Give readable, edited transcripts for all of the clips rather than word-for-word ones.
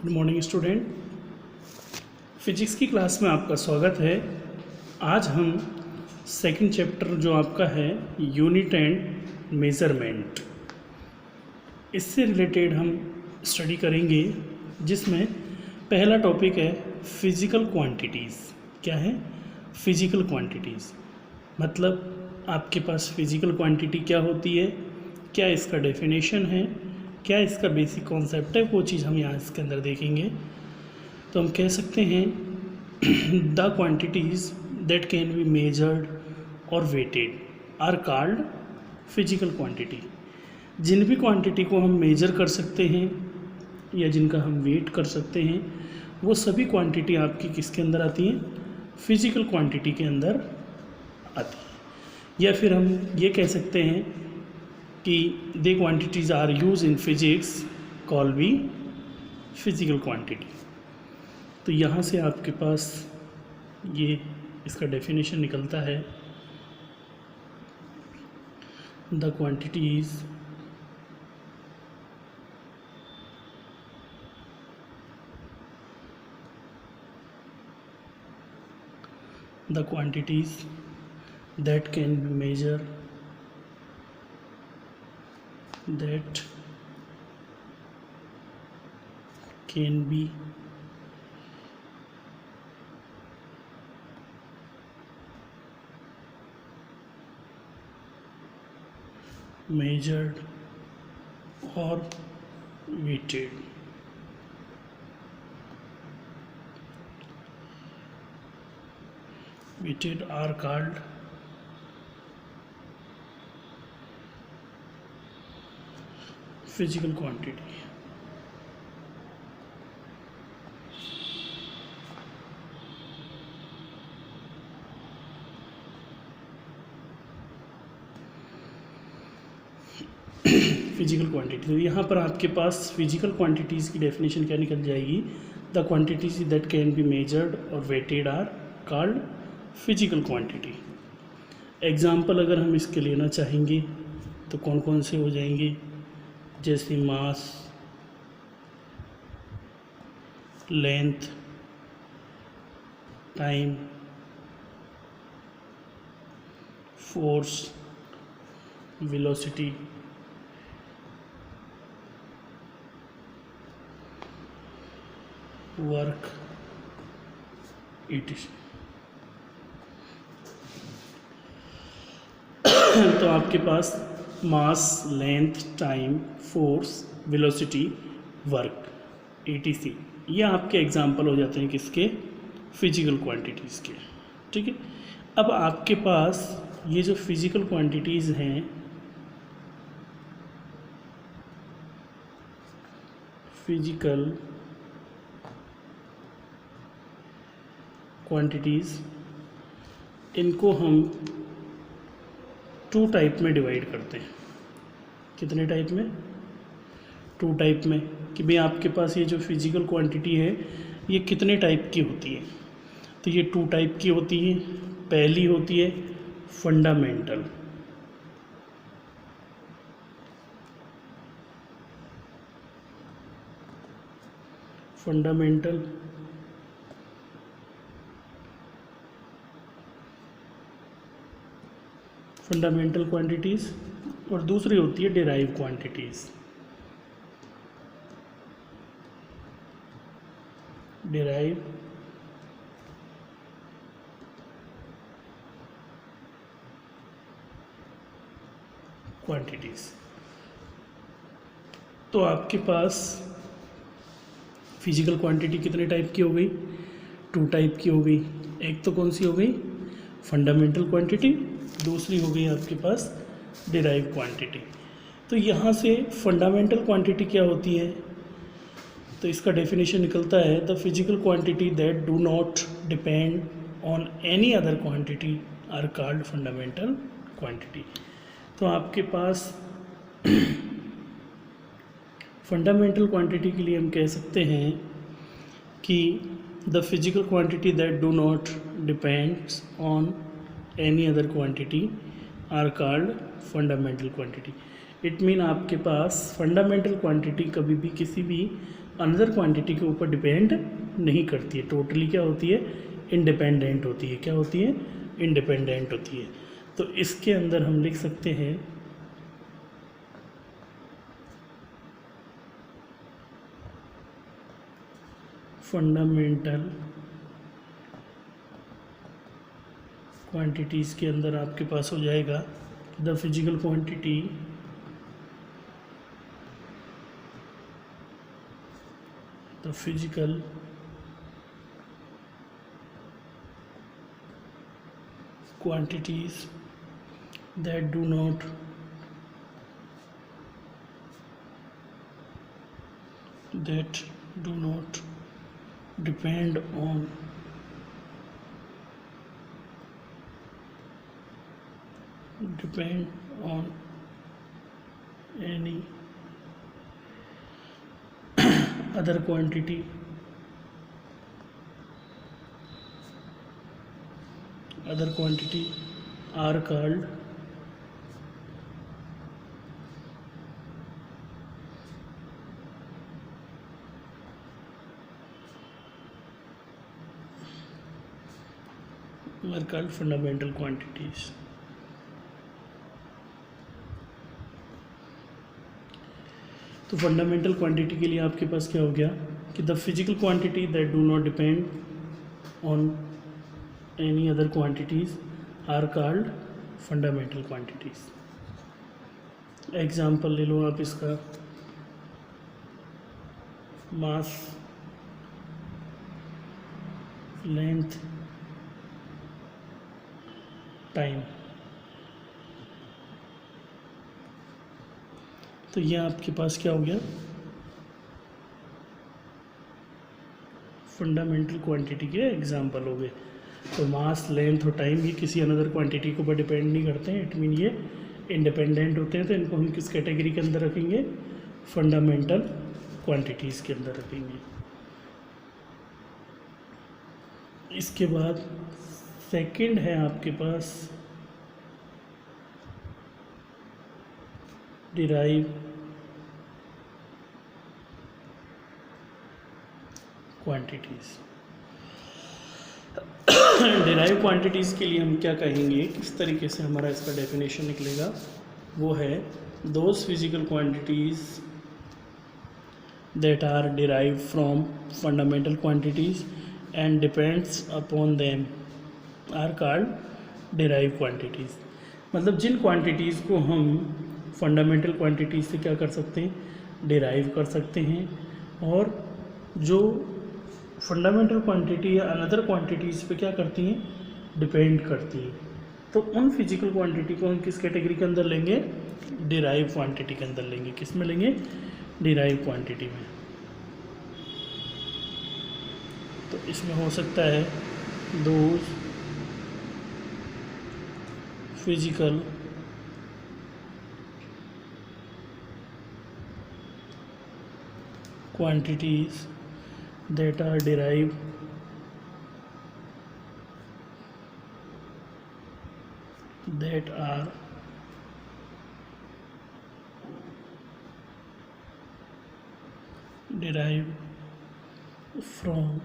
Good morning student. Physics की class में आपका स्वागत है। आज हम सेकंड चैप्टर जो आपका है यूनिट एंड मेज़रमेंट, इससे रिलेटेड हम स्टडी करेंगे, जिसमें पहला टॉपिक है फिज़िकल क्वांटिटीज़। क्या है? फिज़िकल क्वांटिटीज़ मतलब आपके पास फिज़िकल क्वांटिटी क्या होती है, क्या इसका डेफिनेशन है, क्या इसका बेसिक कॉन्सेप्ट है, वो चीज़ हम यहाँ इसके अंदर देखेंगे। तो हम कह सकते हैं the quantities that can be measured और weighted are called physical quantity. जिन भी क्वांटिटी को हम मेजर कर सकते हैं या जिनका हम वेट कर सकते हैं, वो सभी क्वांटिटी आपकी किसके अंदर आती हैं? फिजिकल क्वांटिटी के अंदर आती है। या फिर हम ये कह सकते हैं कि they quantities are use in physics call be physical quantity. तो यहाँ से आपके पास ये इसका डेफिनेशन निकलता है, the quantities that can be measured, that can be measured or weighted. Weighted are called physical quantity. Physical quantity, तो यहाँ पर आपके पास फिजिकल क्वांटिटीज़ की डेफिनेशन क्या निकल जाएगी? The quantities that can be measured और weighted are called physical quantity. Example अगर हम इसके लेना चाहेंगे तो कौन कौन से हो जाएंगे? जैसे mass, length, time, force, velocity, work, etc। तो आपके पास mass, length, time, force, velocity, work, etc, ये आपके एग्जाम्पल हो जाते हैं किसके? फिजिकल क्वांटिटीज़ के। ठीक है। अब आपके पास ये जो फिजिकल क्वांटिटीज़ हैं, फिजिकल क्वांटिटीज़, इनको हम टू टाइप में डिवाइड करते हैं। कितने टाइप में? टू टाइप में। कि भाई आपके पास ये जो फिजिकल क्वांटिटी है ये कितने टाइप की होती है? तो ये टू टाइप की होती है। पहली होती है फंडामेंटल, फंडामेंटल फंडामेंटल क्वांटिटीज़, और दूसरी होती है डिराइव क्वांटिटीज़, डिराइव क्वांटिटीज़। तो आपके पास फिजिकल क्वांटिटी कितने टाइप की हो गई? टू टाइप की हो गई। एक तो कौन सी हो गई? फंडामेंटल क्वांटिटी, दूसरी हो गई आपके पास डिराइव क्वांटिटी। तो यहाँ से फंडामेंटल क्वांटिटी क्या होती है? तो इसका डेफिनेशन निकलता है the physical quantity that do not depend on any other quantity are called fundamental quantity. तो आपके पास फंडामेंटल क्वांटिटी के लिए हम कह सकते हैं कि the physical quantity that do not depends on any other quantity are called fundamental quantity. It mean आपके पास फंडामेंटल क्वांटिटी कभी भी किसी भी अनदर क्वांटिटी के ऊपर डिपेंड नहीं करती है, टोटली क्या होती है, इंडिपेंडेंट होती है। क्या होती है, इंडिपेंडेंट होती है। तो इसके अंदर हम लिख सकते हैं फंडामेंटल क्वांटिटीज़ के अंदर आपके पास हो जाएगा the physical quantity the physical quantities that do not depend on any other quantity are called fundamental quantities. तो फंडामेंटल क्वांटिटी के लिए आपके पास क्या हो गया कि the physical quantity that do not depend on any other quantities are called fundamental quantities. Example ले लो आप इसका, मास, लेंथ, टाइम। तो ये आपके पास क्या हो गया, फंडामेंटल क्वांटिटी के एग्जाम्पल हो गए। तो मास, लेंथ और टाइम ये किसी अनदर क्वांटिटी के ऊपर डिपेंड नहीं करते हैं, इट मीन ये इंडिपेंडेंट होते हैं। तो इनको हम किस कैटेगरी के अंदर रखेंगे, फंडामेंटल क्वांटिटीज़ के अंदर रखेंगे। इसके बाद सेकंड है आपके पास डिराइव क्वांटिटीज़। डिराइव क्वांटिटीज़ के लिए हम क्या कहेंगे, किस तरीके से हमारा इसका डेफिनेशन निकलेगा, वो है those physical quantities that are derive from fundamental quantities and depends upon them are called derive quantities. मतलब जिन क्वांटिटीज़ को हम फंडामेंटल क्वांटिटीज़ से क्या कर सकते हैं, डिराइव कर सकते हैं, और जो फंडामेंटल क्वांटिटी या अनदर क्वांटिटीज़ पे क्या करती हैं, डिपेंड करती हैं। तो उन फिजिकल क्वांटिटी को हम किस कैटेगरी के अंदर लेंगे, डिराइव क्वांटिटी के अंदर लेंगे। किस में लेंगे, डिराइव क्वांटिटी में। तो इसमें हो सकता है those physical quantities that are derived from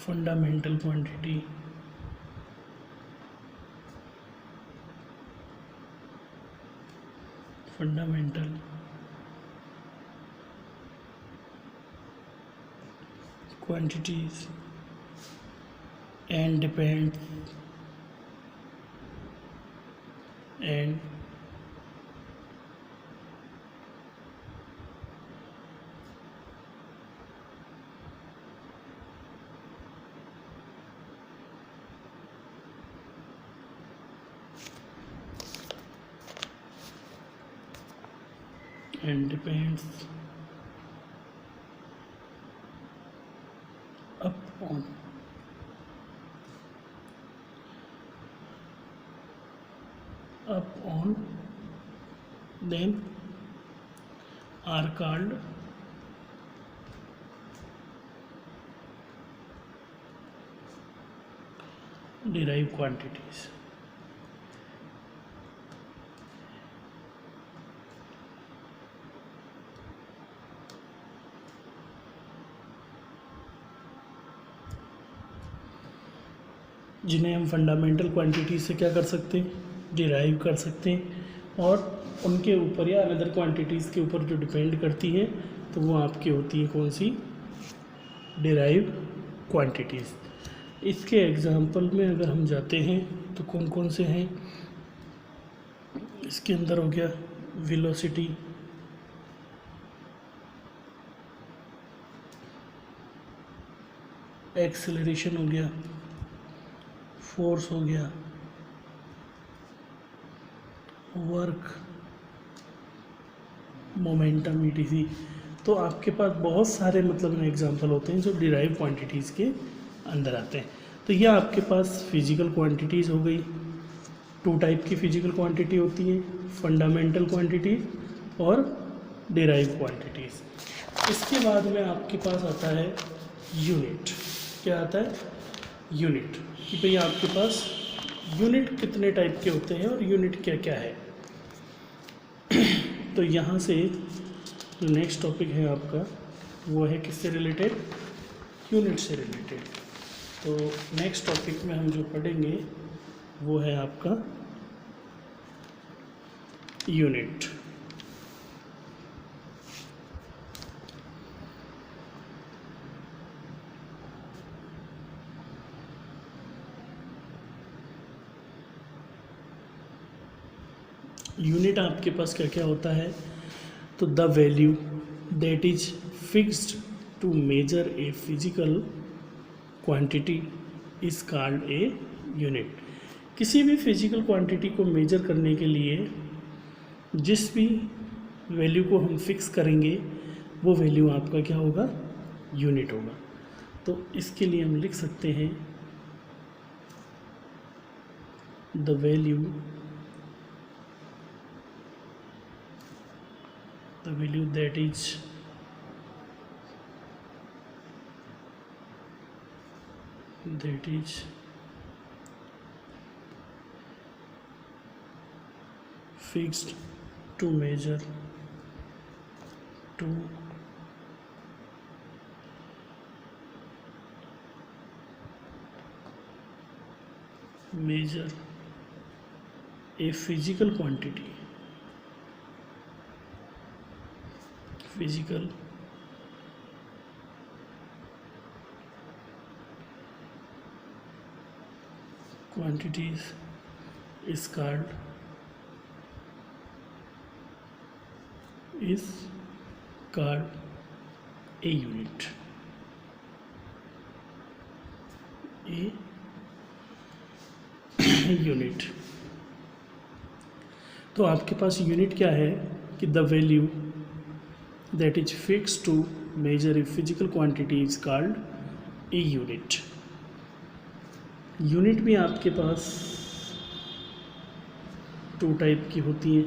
fundamental quantity fundamental quantities and depend and depends upon them are called derived quantities. जिन्हें हम फंडामेंटल क्वांटिटी से क्या कर सकते हैं, डिराइव कर सकते हैं, और उनके ऊपर या अनदर क्वांटिटीज़ के ऊपर जो डिपेंड करती हैं तो वो आपकी होती है कौन सी, डिराइव क्वांटिटीज़। इसके एग्जाम्पल में अगर हम जाते हैं तो कौन कौन से हैं, इसके अंदर हो गया वेलोसिटी, एक्सेलरेशन हो गया, फोर्स हो गया, वर्क, मोमेंटम ईटीसी। तो आपके पास बहुत सारे मतलब एग्जांपल होते हैं जो डिराइव क्वांटिटीज़ के अंदर आते हैं। तो यह आपके पास फिजिकल क्वांटिटीज़ हो गई। टू टाइप की फिजिकल क्वांटिटी होती है, फंडामेंटल क्वांटिटीज और डिराइव क्वांटिटीज़। इसके बाद में आपके पास आता है यूनिट। क्या आता है, यूनिट, कि भाई आपके पास यूनिट कितने टाइप के होते हैं और यूनिट क्या क्या है। तो यहाँ से जो नेक्स्ट टॉपिक है आपका वो है किससे रिलेटेड, यूनिट से रिलेटेड। तो नेक्स्ट टॉपिक में हम जो पढ़ेंगे वो है आपका यूनिट। यूनिट आपके पास क्या क्या होता है, तो the value that is fixed to measure a physical quantity is called a unit. किसी भी फिजिकल क्वांटिटी को मेजर करने के लिए जिस भी वैल्यू को हम फिक्स करेंगे वो वैल्यू आपका क्या होगा, यूनिट होगा। तो इसके लिए हम लिख सकते हैं the value that is fixed to measure a physical quantity quantities is called a unit। Unit. तो आपके पास यूनिट क्या है कि the value that is fixed to measure a physical quantity is called a unit। Unit भी आपके पास to type की होती हैं।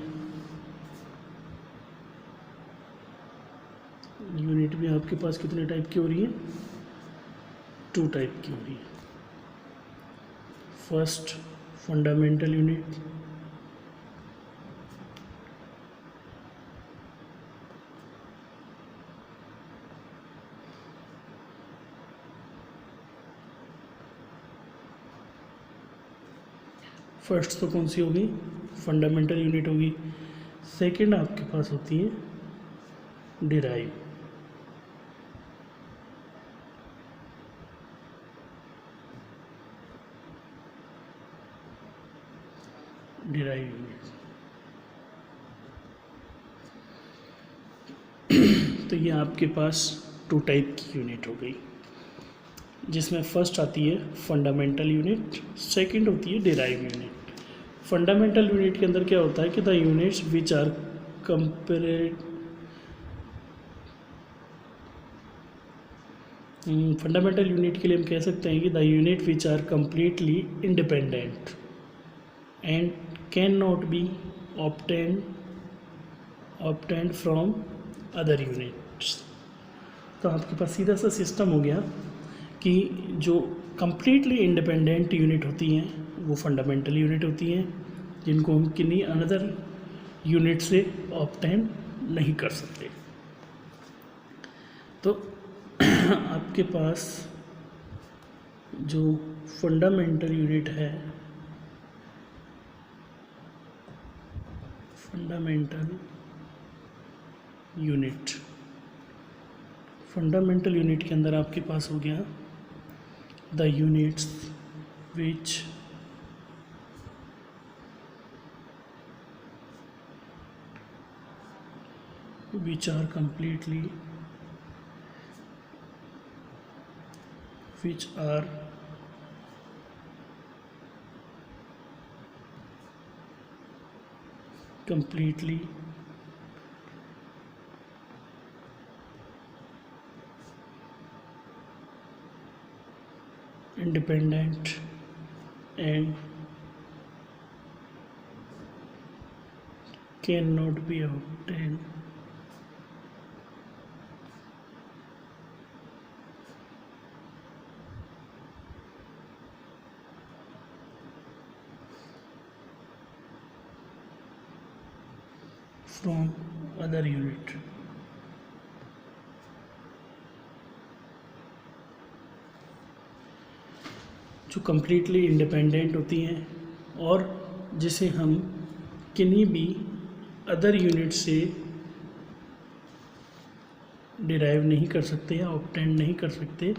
यूनिट भी आपके पास कितने टाइप की हो रही है, टू टाइप की हो रही है। फर्स्ट फंडामेंटल यूनिट, फर्स्ट तो कौन सी होगी, फंडामेंटल यूनिट होगी। सेकंड आपके पास होती है डिराइव। यूनिट। तो ये आपके पास टू टाइप की यूनिट हो गई, जिसमें फर्स्ट आती है फंडामेंटल यूनिट, सेकंड होती है डिराइव यूनिट। फंडामेंटल यूनिट के अंदर क्या होता है कि the units which are fundamental unit के लिए हम कह सकते हैं कि the unit which are completely independent and can not be obtained from other units. तो आपके पास सीधा सा सिस्टम हो गया कि जो कंप्लीटली इंडिपेंडेंट यूनिट होती हैं वो फंडामेंटल यूनिट होती हैं, जिनको हम किन्हीं अनदर यूनिट से ऑब्टेन नहीं कर सकते। तो आपके पास जो फंडामेंटल यूनिट है, फंडामेंटल यूनिट के अंदर आपके पास हो गया the units which are completely independent and cannot be obtained from other unit. जो कम्प्लीटली इंडिपेंडेंट होती हैं और जिसे हम किन्हीं भी अदर यूनिट से डिराइव नहीं कर सकते या ऑब्टेन नहीं कर सकते,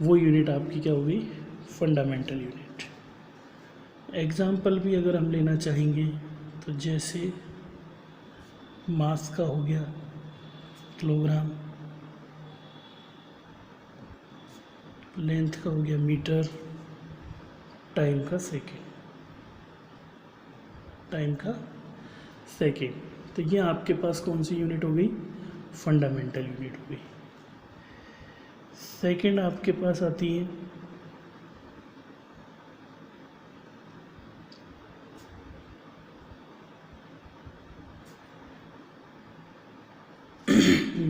वो यूनिट आपकी क्या होगी? Fundamental unit. एग्जाम्पल भी अगर हम लेना चाहेंगे तो जैसे मास का हो गया किलोग्राम, लेंथ का हो गया मीटर, टाइम का सेकेंड। तो ये आपके पास कौन सी यूनिट हो गई? फंडामेंटल यूनिट हो गई। सेकेंड आपके पास आती है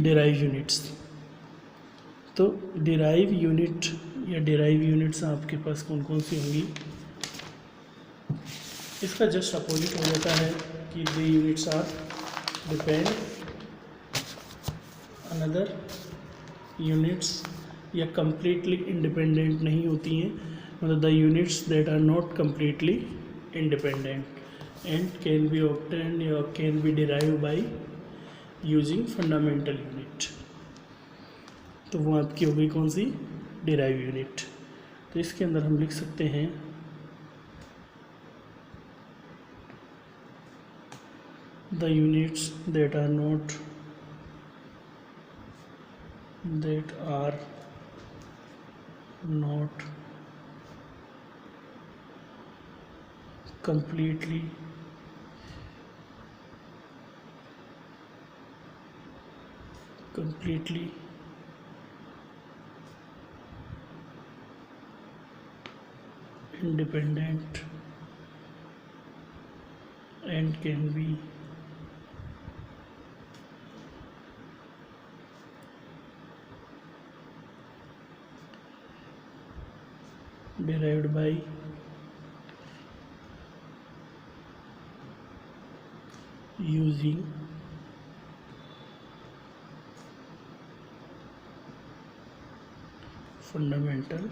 डिराइव यूनिट्स। तो डिराइव यूनिट या डिराइव यूनिट्स आपके पास कौन कौन सी होंगी? इसका जस्ट अपोजिट हो जाता है कि the units are depend another units, या कम्प्लीटली इंडिपेंडेंट नहीं होती हैं, मतलब the units that are not completely independent and can be obtained या can be derive by using fundamental unit. तो वो आपकी हो गई कौन सी? Derive unit. तो इसके अंदर हम लिख सकते हैं the units that are not completely independent and can be derived by using fundamental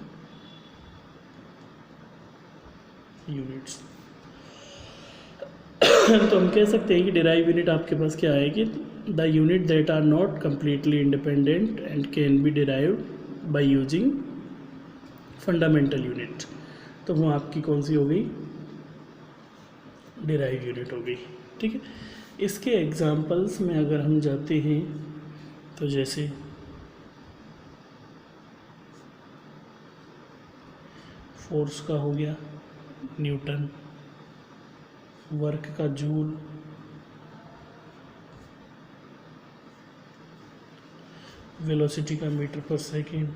units. तो हम कह सकते हैं कि डिराइव यूनिट आपके पास क्या है कि the unit that are not completely independent and can be derived by using fundamental unit. तो वो आपकी कौन सी हो गई? डिराइव यूनिट हो गई। ठीक है, इसके एग्जांपल्स में अगर हम जाते हैं तो जैसे फोर्स का हो गया न्यूटन, वर्क का जूल, वेलोसिटी का मीटर पर सेकेंड,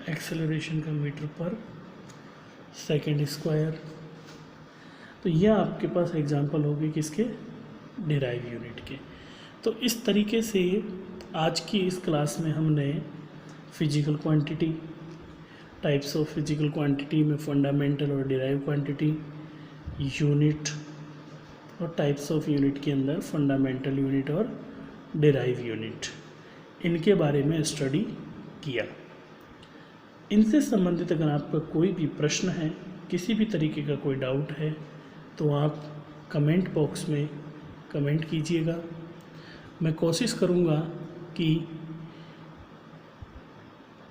एक्सेलरेशन का मीटर पर सेकेंड स्क्वायर। तो यह आपके पास एग्जांपल होगी किसके? डिराइव यूनिट के। तो इस तरीके से आज की इस क्लास में हमने physical quantity, types of physical quantity में फंडामेंटल और डिराइव क्वांटिटी, यूनिट और टाइप्स ऑफ यूनिट के अंदर फंडामेंटल यूनिट और डेराइव यूनिट, इनके बारे में स्टडी किया। इनसे संबंधित अगर आपका कोई भी प्रश्न है, किसी भी तरीके का कोई डाउट है, तो आप कमेंट बॉक्स में कमेंट कीजिएगा। मैं कोशिश करूँगा कि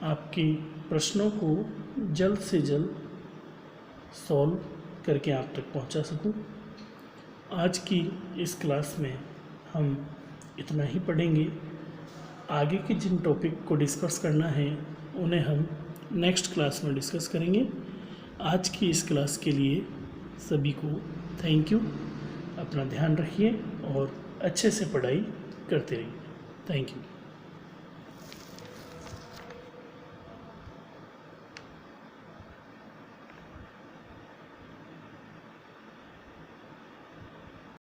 आपके प्रश्नों को जल्द से जल्द सॉल्व करके आप तक पहुंचा सकूं। आज की इस क्लास में हम इतना ही पढ़ेंगे। आगे के जिन टॉपिक को डिस्कस करना है उन्हें हम नेक्स्ट क्लास में डिस्कस करेंगे। आज की इस क्लास के लिए सभी को थैंक यू। अपना ध्यान रखिए और अच्छे से पढ़ाई करते रहिए। Thank you.